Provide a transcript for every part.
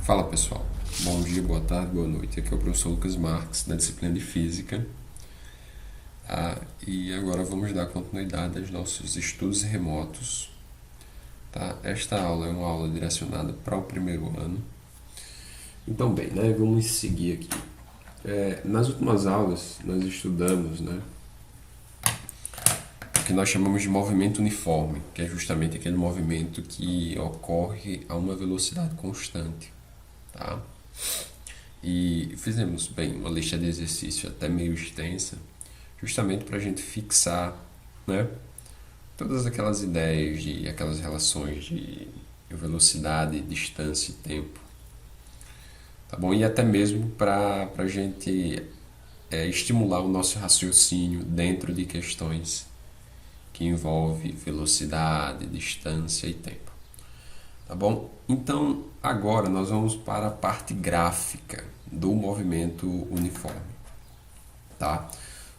Fala pessoal, bom dia, boa tarde, boa noite. Aqui é o professor Lucas Marques, da disciplina de Física. E agora vamos dar continuidade aos nossos estudos remotos. Esta aula é uma aula direcionada para o primeiro ano. Então, bem, vamos seguir aqui. Nas últimas aulas, nós estudamos o que nós chamamos de movimento uniforme, que é justamente aquele movimento que ocorre a uma velocidade constante. E fizemos, bem, uma lista de exercícios até meio extensa, justamente para a gente fixar, todas aquelas ideias, aquelas relações de velocidade, distância e tempo. Tá bom? E até mesmo para a gente estimular o nosso raciocínio dentro de questões que envolvem velocidade, distância e tempo. Tá bom? Então, agora nós vamos para a parte gráfica do movimento uniforme. Tá?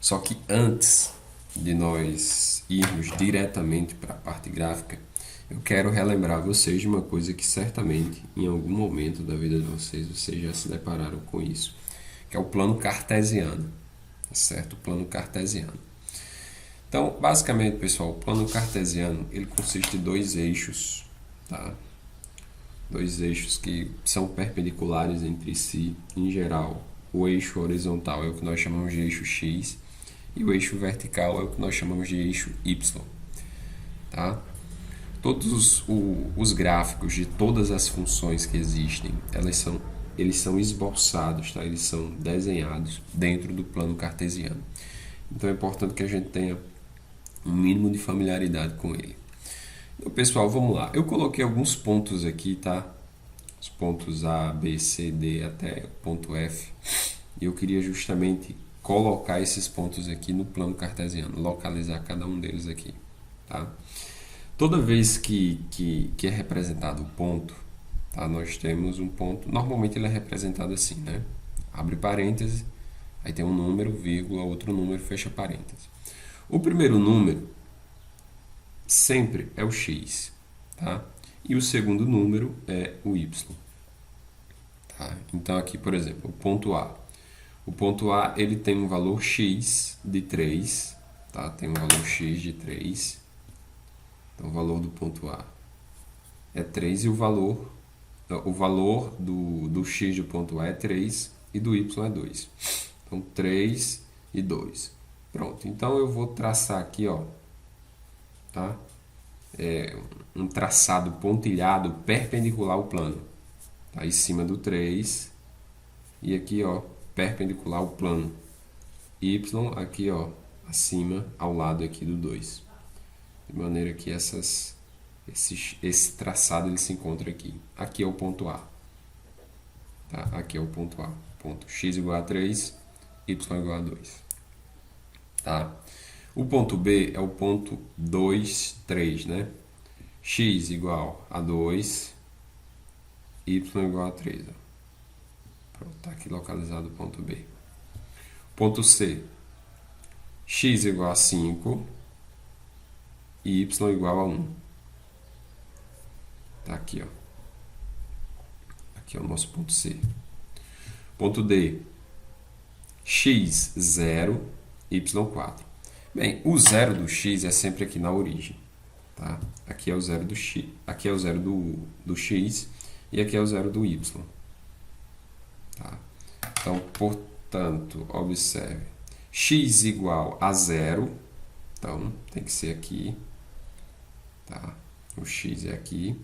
Só que antes de nós irmos diretamente para a parte gráfica, eu quero relembrar vocês de uma coisa que certamente em algum momento da vida de vocês já se depararam com isso, que é o plano cartesiano, tá certo? O plano cartesiano. Então, basicamente, pessoal, o plano cartesiano ele consiste de dois eixos, tá? Dois eixos que são perpendiculares entre si. Em geral, o eixo horizontal é o que nós chamamos de eixo X e o eixo vertical é o que nós chamamos de eixo Y. Tá? Todos os gráficos de todas as funções que existem, eles são esboçados, tá? Eles são desenhados dentro do plano cartesiano. Então é importante que a gente tenha um mínimo de familiaridade com ele. Então, pessoal, vamos lá. Eu coloquei alguns pontos aqui, tá? Os pontos A, B, C, D até o ponto F. E eu queria justamente colocar esses pontos aqui no plano cartesiano, localizar cada um deles aqui, tá? Toda vez que é representado o ponto, tá? Nós temos um ponto, normalmente ele é representado assim, né? Abre parêntese, aí tem um número, vírgula, outro número, fecha parêntese. O primeiro número sempre é o X, tá? E o segundo número é o Y. Tá? Então aqui, por exemplo, o ponto A. O ponto A ele tem um valor X de 3, tá? Tem um valor X de 3. Então o valor do ponto A é 3 e o valor do X do ponto A é 3 e do Y é 2. Então 3 e 2. Pronto, então eu vou traçar aqui, ó, tá? Um traçado pontilhado perpendicular ao plano, tá? Em cima do 3 e aqui, ó, perpendicular ao plano Y, aqui, ó, acima, ao lado aqui do 2, de maneira que esse traçado ele se encontra aqui. Aqui é o ponto A, tá? Aqui é o ponto A, ponto X igual a 3, Y igual a 2, tá? O ponto B é o ponto 2, 3, né? X igual a 2, Y igual a 3. Ó. Pronto, está aqui localizado o ponto B. Ponto C, X igual a 5 e Y igual a 1. Está aqui, ó. Aqui é o nosso ponto C. Ponto D, X 0, Y 4. Bem, o zero do X é sempre aqui na origem, tá? Aqui é o zero do X, aqui é o zero do X e aqui é o zero do Y, tá? Então, portanto, observe, X igual a 0, então tem que ser aqui, tá? O X é aqui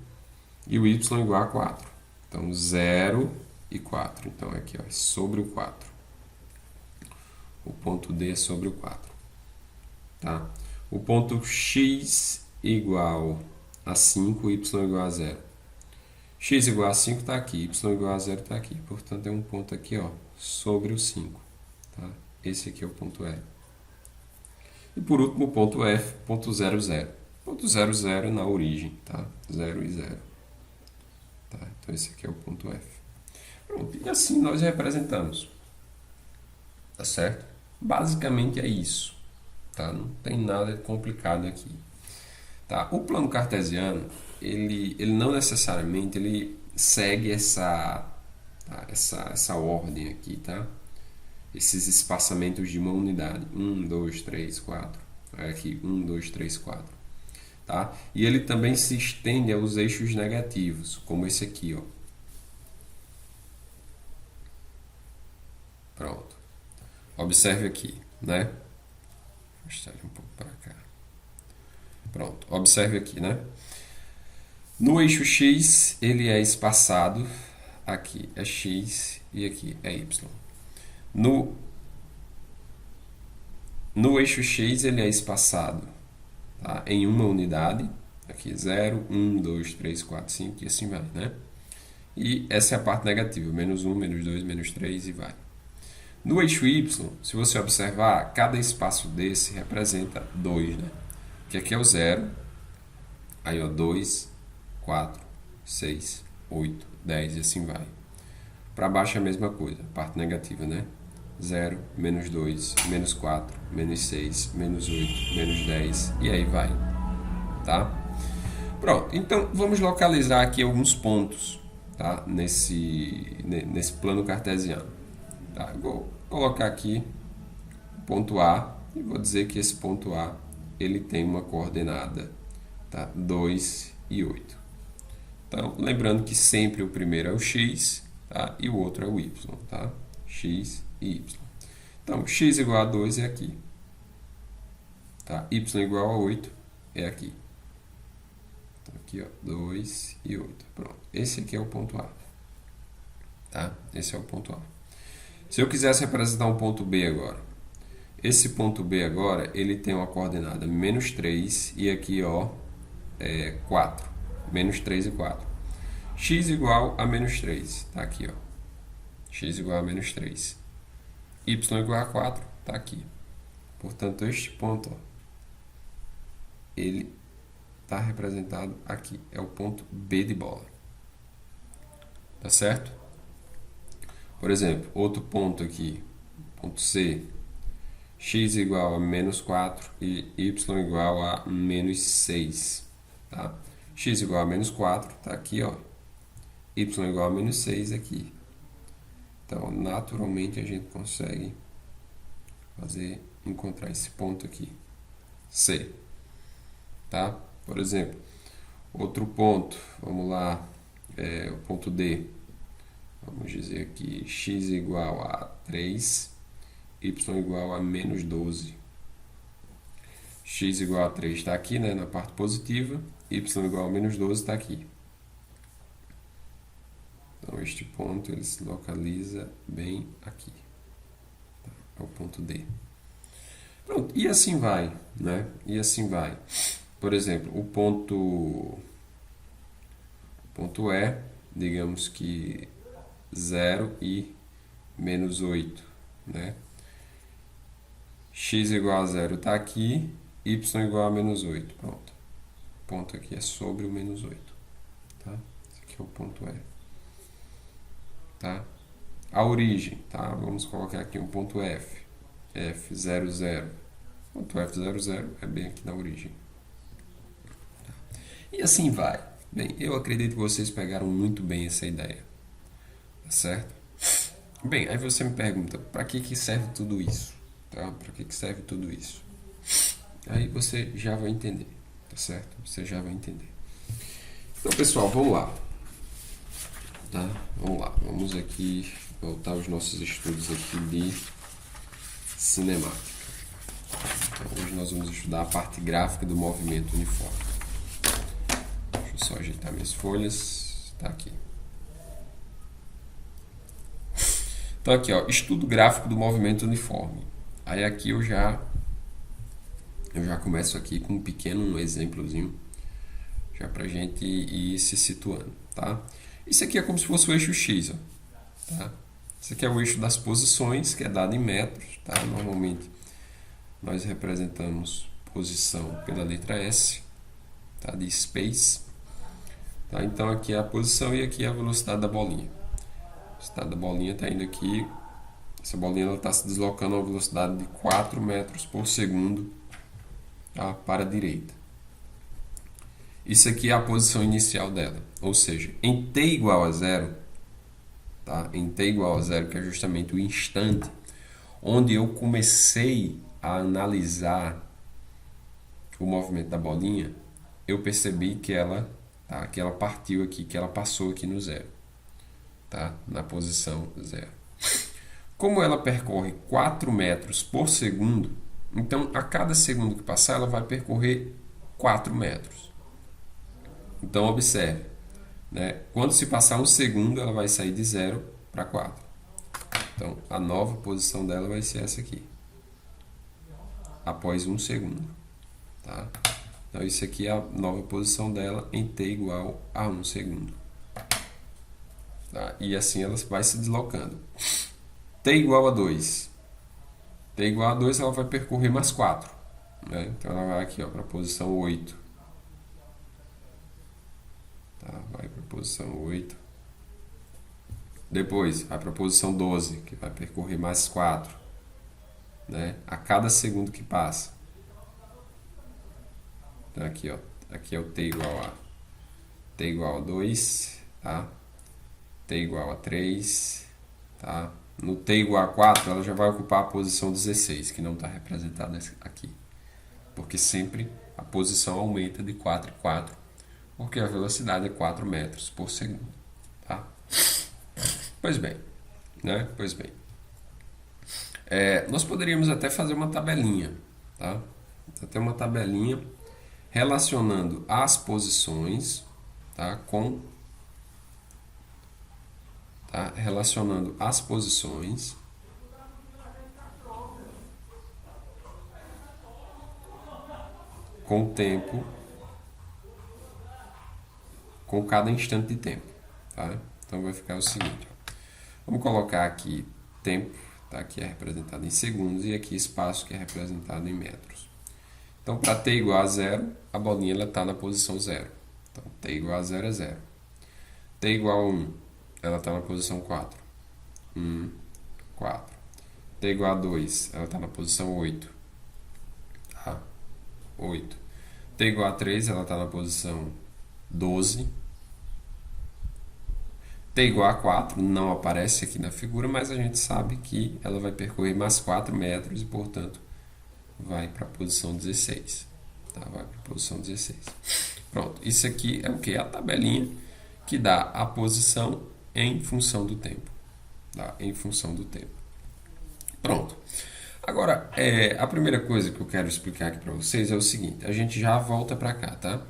e o Y igual a 4, então 0 e 4, então aqui, ó, é sobre o 4, o ponto D é sobre o 4. Tá? O ponto X igual a 5, Y igual a 0. X igual a 5 está aqui, Y igual a 0 está aqui. Portanto, é um ponto aqui, ó, sobre o 5. Tá? Esse aqui é o ponto E. E por último, o ponto F, ponto 0, 0. Ponto 0, 0 na origem, tá? 0 e 0. Tá? Então, esse aqui é o ponto F. Pronto. E assim nós representamos. Tá certo? Basicamente é isso. Tá? Não tem nada complicado aqui. Tá? O plano cartesiano, ele não necessariamente ele segue essa tá? Essa ordem aqui, tá? Esses espaçamentos de uma unidade. 1, 2, 3, 4. Aqui, 1, 2, 3, 4. Tá? E ele também se estende aos eixos negativos, como esse aqui, ó. Pronto. Observe aqui, né? Vou mostrar um pouco para cá. Pronto. Observe aqui, né? No eixo X, ele é espaçado. Aqui é X e aqui é Y. No eixo X, ele é espaçado, tá, em uma unidade. Aqui 0, 1, 2, 3, 4, 5 e assim vai, né? E essa é a parte negativa. Menos 1, menos 2, menos 3 e vai. No eixo Y, se você observar, cada espaço desse representa 2, né? Que aqui é o 0. Aí, ó, 2, 4, 6, 8, 10 e assim vai. Para baixo é a mesma coisa, parte negativa, né? 0, menos 2, menos 4, menos 6, menos 8, menos 10 e aí vai, tá? Pronto, então vamos localizar aqui alguns pontos, tá? Nesse plano cartesiano. Tá? Eu vou colocar aqui o ponto A e vou dizer que esse ponto A ele tem uma coordenada, tá? 2 e 8. Então, lembrando que sempre o primeiro é o x, tá? E o outro é o y, tá? X e y. Então, x igual a 2 é aqui. Tá? Y igual a 8 é aqui. Então, aqui, ó, 2 e 8. Pronto. Esse aqui é o ponto A. Tá? Esse é o ponto A. Se eu quisesse representar um ponto B agora, esse ponto B agora, ele tem uma coordenada menos 3 e aqui, ó, 4. Menos 3 e 4. X igual a menos 3. Tá aqui, ó. X igual a menos 3. Y igual a 4. Tá aqui. Portanto, este ponto, ó, ele está representado aqui. É o ponto B de bola. Tá certo? Por exemplo, outro ponto aqui, ponto C, x igual a menos 4 e y igual a menos 6. Tá? X igual a menos 4, tá aqui, ó. Y igual a menos 6 aqui. Então, naturalmente, a gente consegue encontrar esse ponto aqui, C. Tá? Por exemplo, outro ponto, vamos lá, o ponto D. Vamos dizer aqui, x igual a 3, y igual a menos 12. X igual a 3 está aqui, né, na parte positiva, y igual a menos 12 está aqui. Então, este ponto ele se localiza bem aqui. Tá? É o ponto D. Pronto, e assim vai, né? E assim vai. Por exemplo, o ponto E, digamos que 0 e menos 8, né? X igual a 0 está aqui, y igual a menos 8. Pronto. O ponto aqui é sobre o menos 8. Tá? Esse aqui é o ponto E. Tá? A origem, tá? Vamos colocar aqui um ponto F. F00. Ponto F00 é bem aqui na origem. Tá? E assim vai. Bem, eu acredito que vocês pegaram muito bem essa ideia. Tá certo? Bem, aí você me pergunta, para que serve tudo isso? Tá? Para que serve tudo isso? Aí você já vai entender, tá certo? Você já vai entender. Então, pessoal, vamos lá. Tá? Vamos lá. Vamos aqui voltar aos nossos estudos aqui de cinemática. Então, hoje nós vamos estudar a parte gráfica do movimento uniforme. Deixa eu só ajeitar minhas folhas. Tá aqui. Então aqui, ó, estudo gráfico do movimento uniforme. Aí aqui eu já começo aqui com um pequeno exemplozinho, já pra gente ir se situando, tá? Isso aqui é como se fosse o eixo X, ó, tá? Isso aqui é o eixo das posições, que é dado em metros, tá? Normalmente nós representamos posição pela letra S, tá? De space, tá? Então aqui é a posição e aqui é a velocidade da bolinha. A velocidade da bolinha está indo aqui, essa bolinha está se deslocando a uma velocidade de 4 metros por segundo, tá? Para a direita. Isso aqui é a posição inicial dela, ou seja, em t igual a 0, tá? Em t igual a zero, que é justamente o instante onde eu comecei a analisar o movimento da bolinha, eu percebi que ela, tá? Que ela partiu aqui, que ela passou aqui no zero, tá? Na posição zero. Como ela percorre 4 metros por segundo, então a cada segundo que passar ela vai percorrer 4 metros. Então observe, né? Quando se passar um segundo ela vai sair de 0 para 4. Então a nova posição dela vai ser essa aqui, após um segundo, tá? Então isso aqui é a nova posição dela em t igual a 1 segundo. Tá? E assim ela vai se deslocando. T igual a 2. T igual a 2 ela vai percorrer mais 4. Né? Então ela vai aqui para a posição 8. Tá? Vai para a posição 8. Depois vai para a posição 12, que vai percorrer mais 4. Né? A cada segundo que passa. Então aqui, ó, aqui é o t igual a 2, tá? T igual a 3, tá? No t igual a 4, ela já vai ocupar a posição 16, que não está representada aqui. Porque sempre a posição aumenta de 4 em 4, porque a velocidade é 4 metros por segundo, tá? Pois bem, né? Pois bem. Nós poderíamos até fazer uma tabelinha, tá? Até uma tabelinha relacionando as posições, tá? Relacionando as posições com o tempo, com cada instante de tempo, tá? Então vai ficar o seguinte, ó. Vamos colocar aqui tempo, tá? Que é representado em segundos, e aqui espaço, que é representado em metros. Então, para t igual a 0, a bolinha está na posição 0. Então, t igual a 0 é 0. t igual a 1, ela está na posição 4. 1, 4. t igual a 2, ela está na posição 8. Tá? 8. t igual a 3, ela está na posição 12. t igual a 4, não aparece aqui na figura, mas a gente sabe que ela vai percorrer mais 4 metros e, portanto, vai para a posição 16. Tá? Vai para a posição 16. Pronto. Isso aqui é o que? A tabelinha que dá a posição em função do tempo. Tá? Em função do tempo. Pronto. Agora, a primeira coisa que eu quero explicar aqui para vocês é o seguinte. A gente já volta para cá, tá?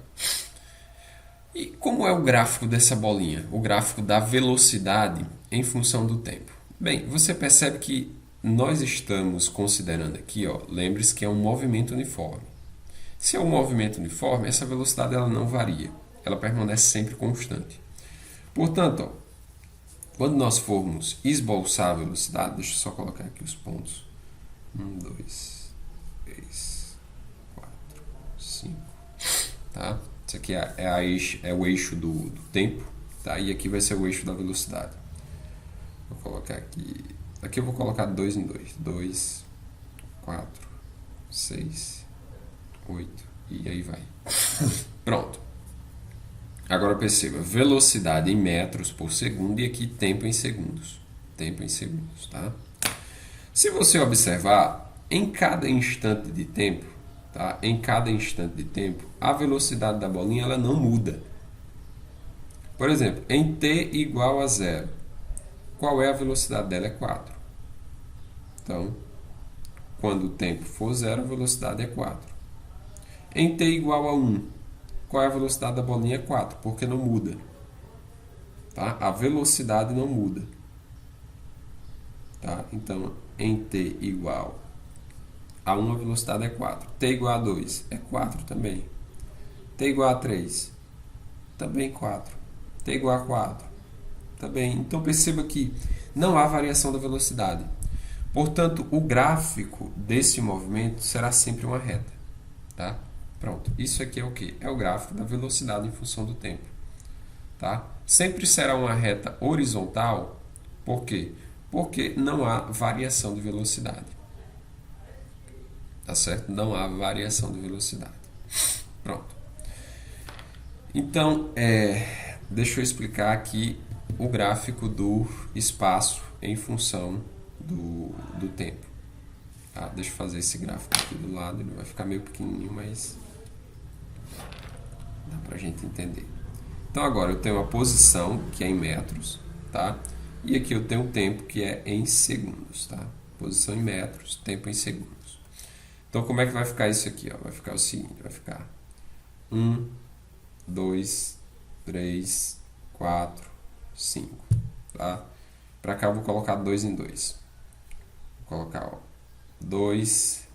E como é o gráfico dessa bolinha? O gráfico da velocidade em função do tempo. Bem, você percebe que nós estamos considerando aqui, ó, lembre-se que é um movimento uniforme. Se é um movimento uniforme, essa velocidade ela não varia. Ela permanece sempre constante. Portanto, ó, quando nós formos esboçar a velocidade, deixa eu só colocar aqui os pontos. 1, 2, 3, 4, 5. Tá? Isso aqui é o eixo do tempo, tá? E aqui vai ser o eixo da velocidade. Vou colocar aqui. Aqui eu vou colocar 2 em 2. 2, 4, 6, 8. E aí vai. Pronto. Agora perceba, velocidade em metros por segundo e aqui tempo em segundos. Tempo em segundos, tá? Se você observar, em cada instante de tempo, tá? Em cada instante de tempo, a velocidade da bolinha ela não muda. Por exemplo, em t igual a 0, qual é a velocidade dela? É 4. Então, quando o tempo for 0, a velocidade é 4. Em t igual a 1, qual é a velocidade da bolinha? É 4, porque não muda. Tá? A velocidade não muda. Tá? Então, em t igual a 1, a velocidade é 4. t igual a 2 é 4 também. t igual a 3, também 4. t igual a 4, também. Então, perceba que não há variação da velocidade. Portanto, o gráfico desse movimento será sempre uma reta. Tá? Pronto. Isso aqui é o quê? É o gráfico da velocidade em função do tempo. Tá? Sempre será uma reta horizontal. Por quê? Porque não há variação de velocidade. Tá certo? Não há variação de velocidade. Pronto. Então, deixa eu explicar aqui o gráfico do espaço em função do tempo. Tá? Deixa eu fazer esse gráfico aqui do lado, ele vai ficar meio pequenininho, mas dá pra gente entender. Então agora eu tenho a posição, que é em metros, tá? E aqui eu tenho o tempo, que é em segundos, tá? Posição em metros, tempo em segundos. Então como é que vai ficar isso aqui? Ó? Vai ficar o seguinte, vai ficar 1, 2, 3, 4, 5, tá? Para cá eu vou colocar 2 em 2. Vou colocar, ó, 2,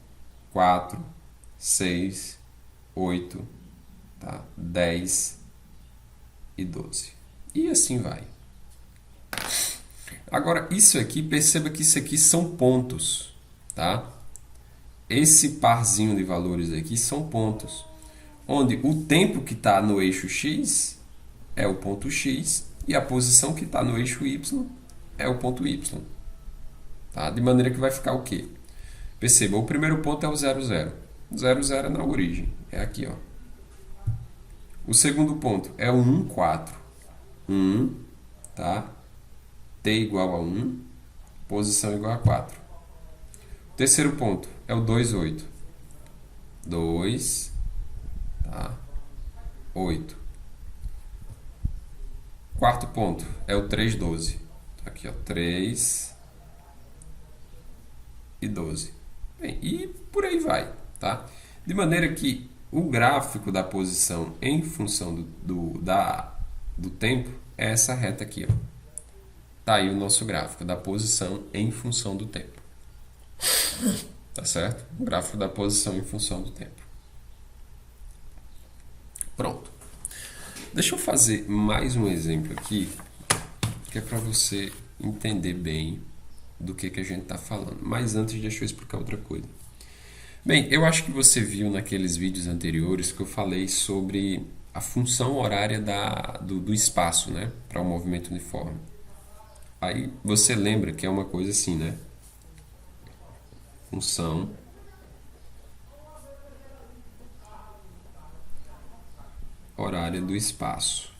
4, 6, 8, tá? 10 e 12. E assim vai. Agora, isso aqui, perceba que isso aqui são pontos, tá? Esse parzinho de valores aqui são pontos, onde o tempo que está no eixo X é o ponto X e a posição que está no eixo Y é o ponto Y. Tá? De maneira que vai ficar o quê? Perceba, o primeiro ponto é o 0, 0. 0, 0 é na origem, é aqui, ó. O segundo ponto é o 1, 4. 1, tá? T igual a 1, posição igual a 4. O terceiro ponto é o 2, 8. 2, tá? 8. Quarto ponto é o 3, 12. Aqui, ó, 3 e 12. Bem, e por aí vai, tá? De maneira que o gráfico da posição em função do tempo é essa reta aqui, ó. Tá aí o nosso gráfico da posição em função do tempo. Tá certo? O gráfico da posição em função do tempo. Pronto. Deixa eu fazer mais um exemplo aqui, que é para você entender bem do que a gente está falando. Mas antes, deixa eu explicar outra coisa. Bem, eu acho que você viu naqueles vídeos anteriores que eu falei sobre a função horária do espaço, né, para o movimento uniforme. Aí você lembra que é uma coisa assim, né? Função horária do espaço.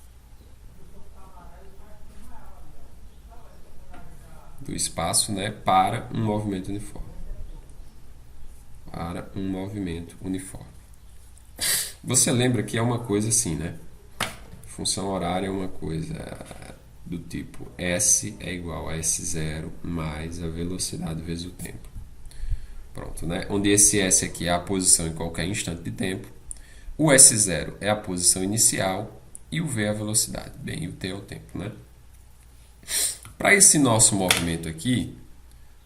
Do espaço, né, para um movimento uniforme. Para um movimento uniforme. Você lembra que é uma coisa assim, né? Função horária é uma coisa do tipo S é igual a S0 mais a velocidade vezes o tempo. Pronto, né? Onde esse S aqui é a posição em qualquer instante de tempo, o S0 é a posição inicial e o V é a velocidade. Bem, e o T é o tempo, né? Para esse nosso movimento aqui,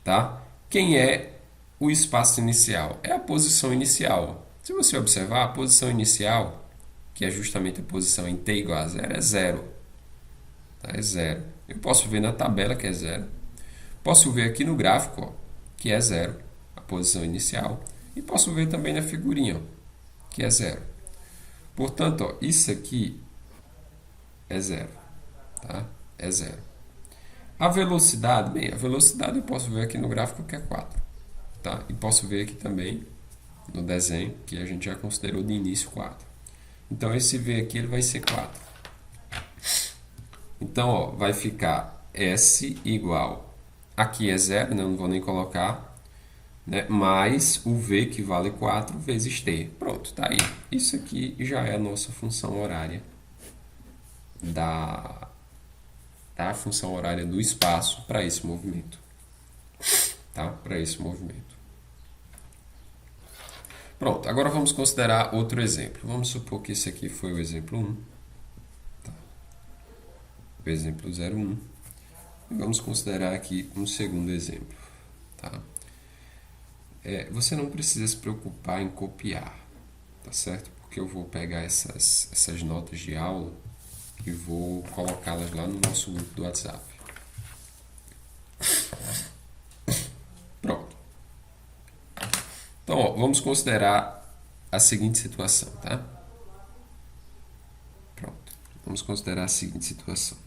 tá? Quem é o espaço inicial? É a posição inicial. Se você observar, a posição inicial, que é justamente a posição em t igual a 0, é 0. Tá? É 0. Eu posso ver na tabela que é 0. Posso ver aqui no gráfico, ó, que é 0, a posição inicial. E posso ver também na figurinha, ó, que é 0. Portanto, ó, isso aqui é 0. Tá? É 0. A velocidade, bem, a velocidade eu posso ver aqui no gráfico que é 4. Tá? E posso ver aqui também no desenho que a gente já considerou de início 4. Então esse V aqui ele vai ser 4. Então ó, vai ficar S igual, aqui é 0, né? Não vou nem colocar, né? Mais o V que vale 4 vezes T. Pronto, tá aí. Isso aqui já é a nossa função horária da função horária do espaço para esse movimento. Tá? Para esse movimento. Pronto, agora vamos considerar outro exemplo. Vamos supor que esse aqui foi o exemplo 1. Tá? O exemplo 01. E vamos considerar aqui um segundo exemplo. Tá? Você não precisa se preocupar em copiar, tá certo? Porque eu vou pegar essas notas de aula e vou colocá-las lá no nosso grupo do WhatsApp. Pronto. Então, ó, vamos considerar a seguinte situação, tá? Pronto. Vamos considerar a seguinte situação.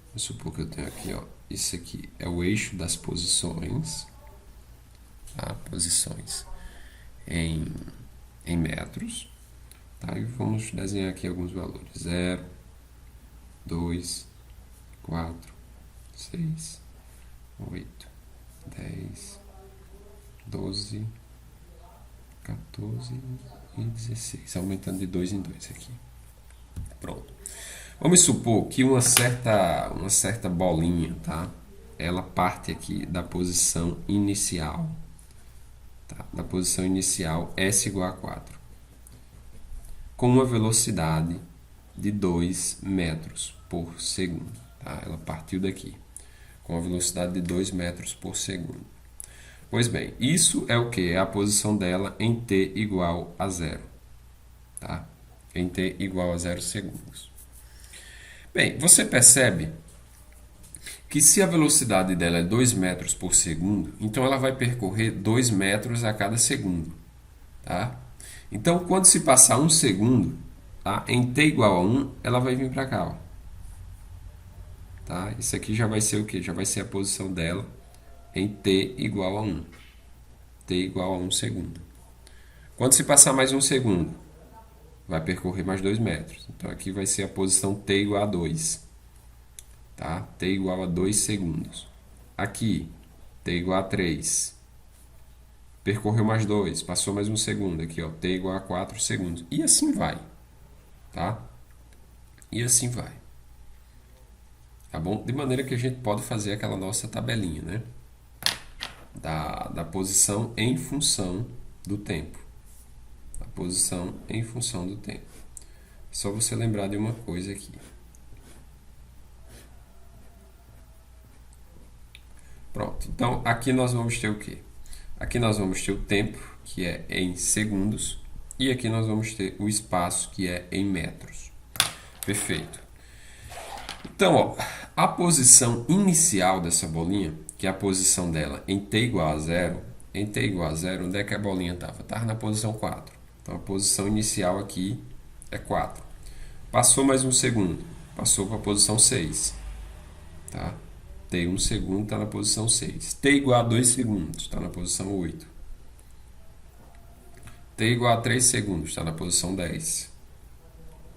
Vamos supor que eu tenho aqui, ó, isso aqui é o eixo das posições, tá? Posições em metros, tá? E vamos desenhar aqui alguns valores. 0, 2, 4, 6, 8, 10, 12, 14 e 16. Aumentando de 2 em 2 aqui. Pronto. Vamos supor que uma certa bolinha, tá? Ela parte aqui da posição inicial. Tá? Da posição inicial, S igual a 4. Com uma velocidade de 2 metros por segundo. Tá? Ela partiu daqui. Com a velocidade de 2 metros por segundo. Pois bem, isso é o que? É a posição dela em t igual a 0. Tá? Em t igual a 0 segundos. Bem, você percebe que se a velocidade dela é 2 metros por segundo, então ela vai percorrer 2 metros a cada segundo. Tá? Então, quando se passar 1 segundo, tá? Em t igual a 1, ela vai vir para cá. Ó. Tá? Isso aqui já vai ser o quê? Já vai ser a posição dela em t igual a 1. T igual a 1 segundo. Quando se passar mais 1 segundo, vai percorrer mais 2 metros. Então, aqui vai ser a posição t igual a 2. Tá? T igual a 2 segundos. Aqui, t igual a 3. Percorreu mais 2, passou mais 1 segundo. Aqui, ó, t igual a 4 segundos. E assim vai. Tá? E assim vai. Tá bom? De maneira que a gente pode fazer aquela nossa tabelinha, né? Da posição em função do tempo. A posição em função do tempo. Só você lembrar de uma coisa aqui. Pronto. Então, aqui nós vamos ter o quê? Aqui nós vamos ter o tempo, que é em segundos. E aqui nós vamos ter o espaço, que é em metros. Perfeito. Então, ó, a posição inicial dessa bolinha, que é a posição dela em t igual a 0, em t igual a 0, onde é que a bolinha estava? Estava na posição 4. Então, a posição inicial aqui é 4. Passou mais 1 segundo, passou para a posição 6. Tá? T 1 segundo está na posição 6. T igual a 2 segundos está na posição 8. T igual a 3 segundos está na posição 10.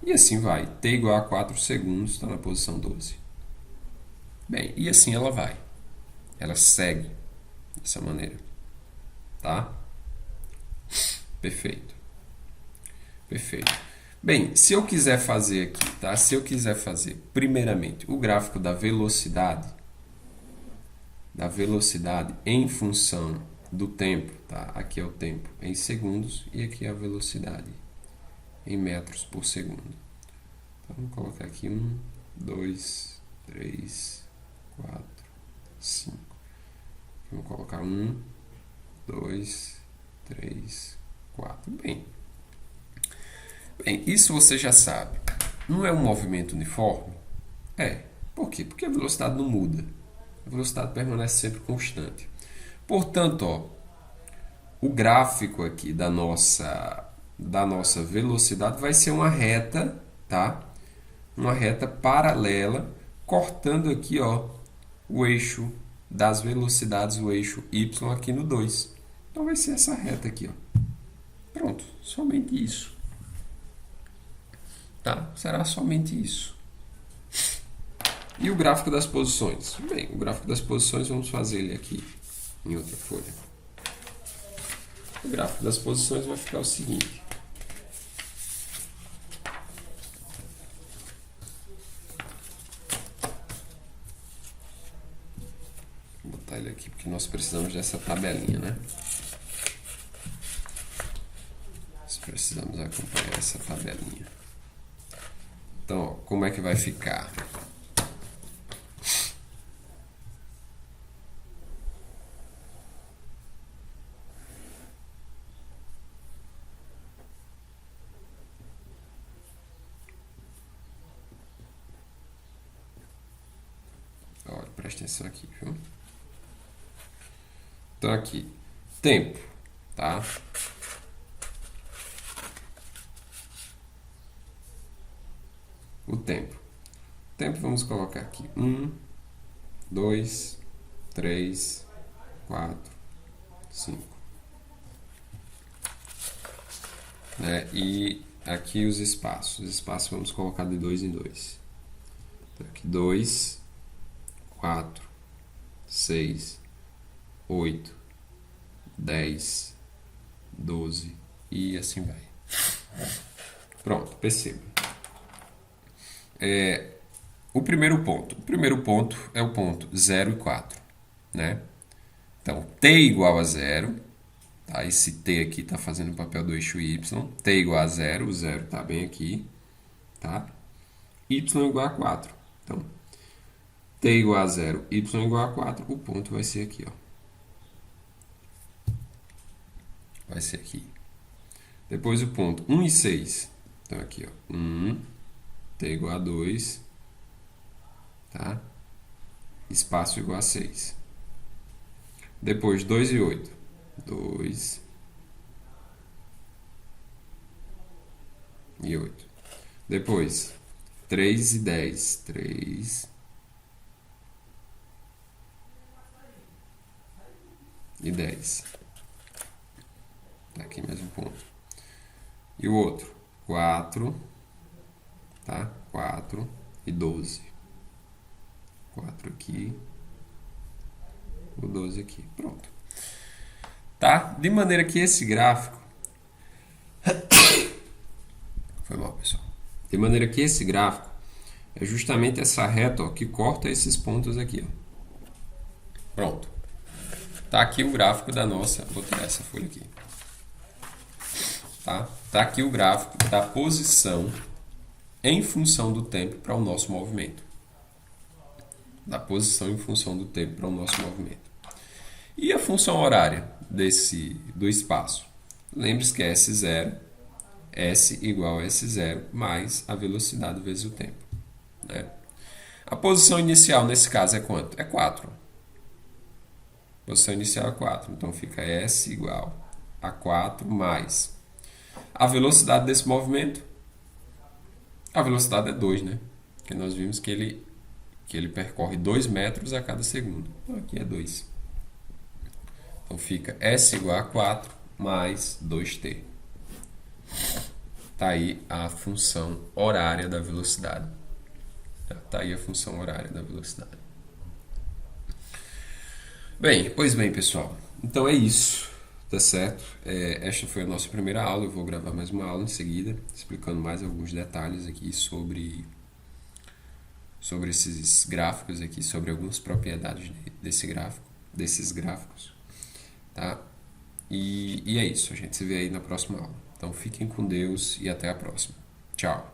E assim vai. T igual a 4 segundos está na posição 12. Bem, e assim ela vai. Ela segue dessa maneira. Tá? Perfeito. Perfeito. Bem, se eu quiser fazer aqui, tá? Se eu quiser fazer, primeiramente, o gráfico da velocidade em função do tempo, tá? Aqui é o tempo em segundos e aqui é a velocidade em metros por segundo. Então, vamos colocar aqui 1, 2, 3, 4, 5. Vamos colocar 1, 2, 3, 4. Bem, isso você já sabe. Não é um movimento uniforme? É. Por quê? Porque a velocidade não muda. A velocidade permanece sempre constante. Portanto, ó, o gráfico aqui da nossa velocidade vai ser uma reta, tá? Uma reta paralela, cortando aqui, ó, o eixo das velocidades, o eixo y aqui no 2. Então vai ser essa reta aqui, ó. Pronto, somente isso. Tá? Será somente isso. E o gráfico das posições? Bem, o gráfico das posições vamos fazer ele aqui em outra folha. O gráfico das posições vai ficar o seguinte. Vou botar ele aqui porque nós precisamos dessa tabelinha, né? Nós precisamos acompanhar essa tabelinha. Então, ó, como é que vai ficar? Olha, presta atenção aqui, viu? Então, aqui, tempo, tá? O tempo. O tempo vamos colocar aqui 1, 2, 3, 4, 5. Né? E aqui os espaços. Os espaços vamos colocar de 2 em 2. Então, aqui 2, 4, 6, 8, 10, 12 e assim vai. Pronto, perceba. O primeiro ponto é o ponto 0 e 4, né? Então, t igual a 0, tá? Esse t aqui está fazendo o papel do eixo y, t igual a 0, o 0 está bem aqui, tá? Y igual a 4. Então, t igual a 0, y igual a 4, o ponto vai ser aqui, ó. Vai ser aqui. Depois o ponto 1 e 6. Então, aqui, ó. 1, t igual a 2, tá? Espaço igual a 6. Depois 2 e 8. 2 e 8. Depois 3 e 10. 3 e 10. Tá aqui mais um ponto. E o outro? 4, tá? 4 e 12. 4 aqui. O 12 aqui. Pronto. Tá? De maneira que esse gráfico... Foi mal, pessoal. De maneira que esse gráfico é justamente essa reta, ó, que corta esses pontos aqui, ó. Pronto. Tá aqui o gráfico da nossa... Vou tirar essa folha aqui. Tá aqui o gráfico da posição em função do tempo para o nosso movimento. Da posição em função do tempo para o nosso movimento. E a função horária do espaço? Lembre-se que é S0, S igual a S0 mais a velocidade vezes o tempo, né? A posição inicial nesse caso é quanto? É 4. A posição inicial é 4, então fica S igual a 4 mais a velocidade desse movimento. A velocidade é 2, né? Porque nós vimos que ele percorre 2 metros a cada segundo. Então aqui é 2. Então fica S igual a 4 mais 2t. Tá aí a função horária da velocidade. Tá aí a função horária da velocidade. Pois bem, pessoal. Então é isso. Tá certo? Esta foi a nossa primeira aula. Eu vou gravar mais uma aula em seguida, explicando mais alguns detalhes aqui sobre esses gráficos aqui, sobre algumas propriedades desses gráficos, tá? E é isso, a gente se vê aí na próxima aula. Então fiquem com Deus e até a próxima. Tchau!